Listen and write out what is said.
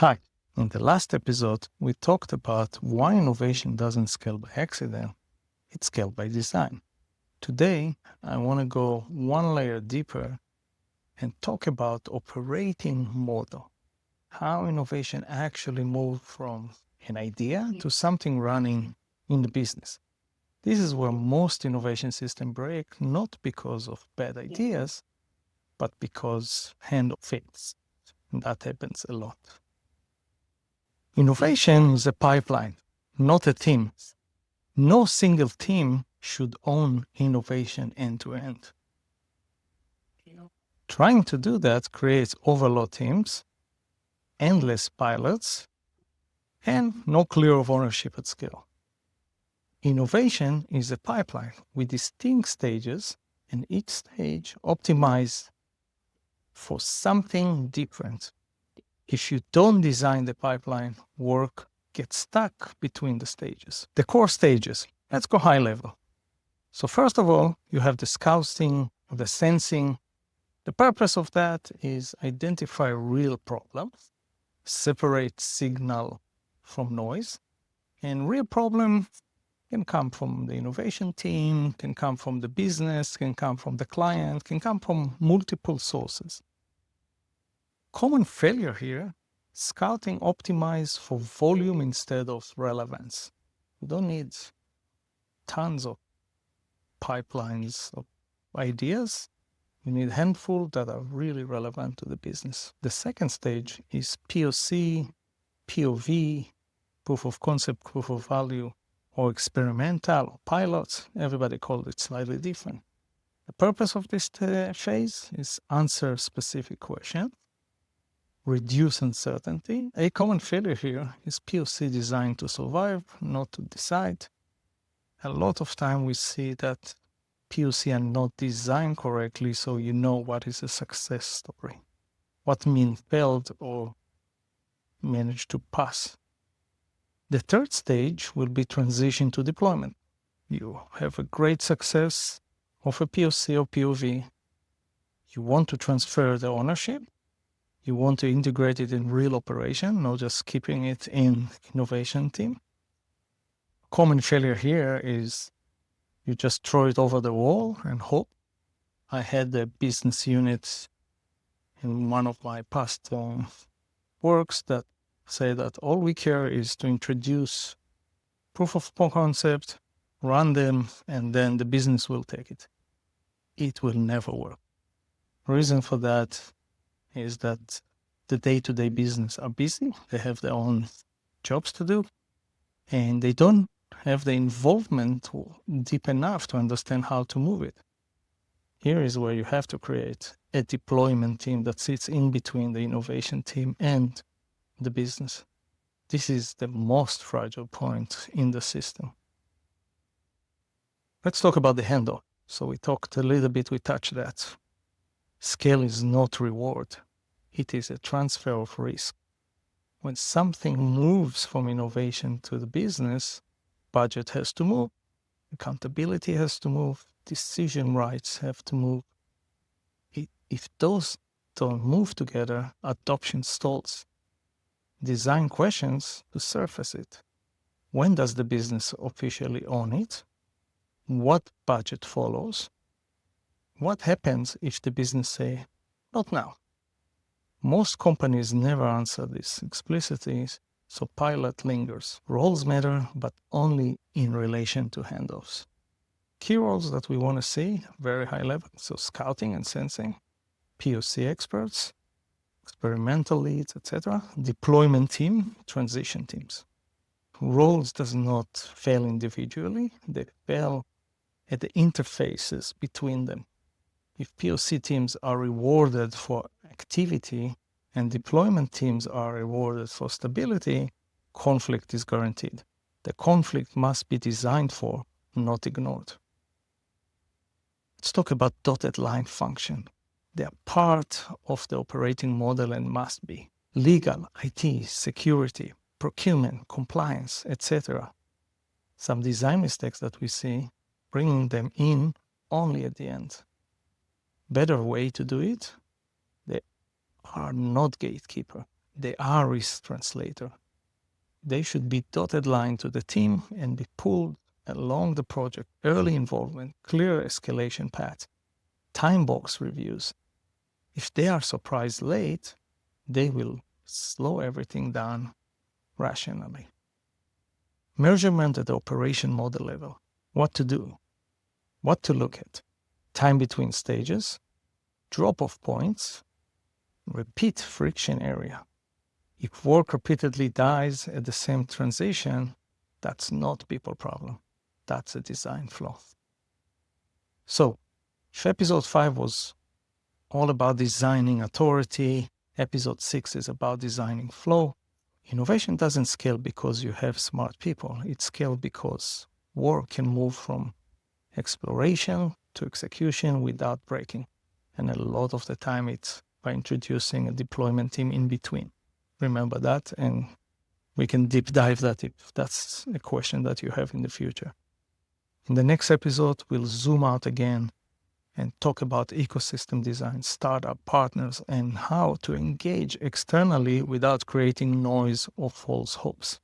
Hi, in the last episode, we talked about why innovation doesn't scale by accident, it's scaled by design. Today, I want to go one layer deeper and talk about operating model, how innovation actually moved from an idea to something running in the business. This is where most innovation systems break, not because of bad ideas, but because handoff fails. And that happens a lot. Innovation is a pipeline, not a team. No single team should own innovation end to end. Trying to do that creates overload teams, endless pilots, and no clear of ownership at scale. Innovation is a pipeline with distinct stages, and each stage optimized for something different. If you don't design the pipeline, work gets stuck between the stages. The core stages, let's go high level. So first of all, you have the scouting, the sensing. The purpose of that is identify real problems, separate signal from noise, and real problem can come from the innovation team, can come from the business, can come from the client, can come from multiple sources. Common failure here, scouting optimize for volume instead of relevance. You don't need tons of pipelines of ideas. You need a handful that are really relevant to the business. The second stage is POC, POV, proof of concept, proof of value, or experimental, or pilots. Everybody calls it slightly different. The purpose of this phase is answer specific questions, reduce uncertainty. A common failure here is POC designed to survive, not to decide. A lot of time we see that POC are not designed correctly, so you know what is a success story, what means failed or managed to pass. The third stage will be transition to deployment. You have a great success of a POC or POV. You want to transfer the ownership. You want to integrate it in real operation, not just keeping it in innovation team. Common failure here is you just throw it over the wall and hope. I had a business unit in one of my past works that say that all we care is to introduce proof of concept, run them, and then the business will take it. It will never work. Reason for that is that the day-to-day business are busy. They have their own jobs to do, and they don't have the involvement deep enough to understand how to move it. Here is where you have to create a deployment team that sits in between the innovation team and the business. This is the most fragile point in the system. Let's talk about the handoff. So we talked a little bit, we touched that. Scale is not reward. It is a transfer of risk. When something moves from innovation to the business, budget has to move, accountability has to move, decision rights have to move. If those don't move together, adoption stalls. Design questions to surface it. When does the business officially own it? What budget follows? What happens if the business say, not now? Most companies never answer this explicitly, so pilot lingers. Roles matter, but only in relation to handoffs. Key roles that we want to see, very high level, so scouting and sensing, POC experts, experimental leads, etc., deployment team, transition teams. Roles does not fail individually, they fail at the interfaces between them. If POC teams are rewarded for activity and deployment teams are rewarded for stability, conflict is guaranteed. The conflict must be designed for, not ignored. Let's talk about dotted line function. They are part of the operating model and must be. Legal, IT, security, procurement, compliance, etc. Some design mistakes that we see, bringing them in only at the end. Better way to do it, they are not gatekeeper. They are risk translator. They should be dotted line to the team and be pulled along the project. Early involvement, clear escalation path, time box reviews. If they are surprised late, they will slow everything down rationally. Measurement at the operation model level. What to do, what to look at. Time between stages, drop-off points, repeat friction area. If work repeatedly dies at the same transition, that's not people problem. That's a design flaw. So, if episode 5 was all about designing authority, episode 6 is about designing flow, innovation doesn't scale because you have smart people. It scales because work can move from exploration to execution without breaking. And a lot of the time it's by introducing a deployment team in between. Remember that, and we can deep dive that if that's a question that you have in the future. In the next episode, we'll zoom out again and talk about ecosystem design, startup partners, and how to engage externally without creating noise or false hopes.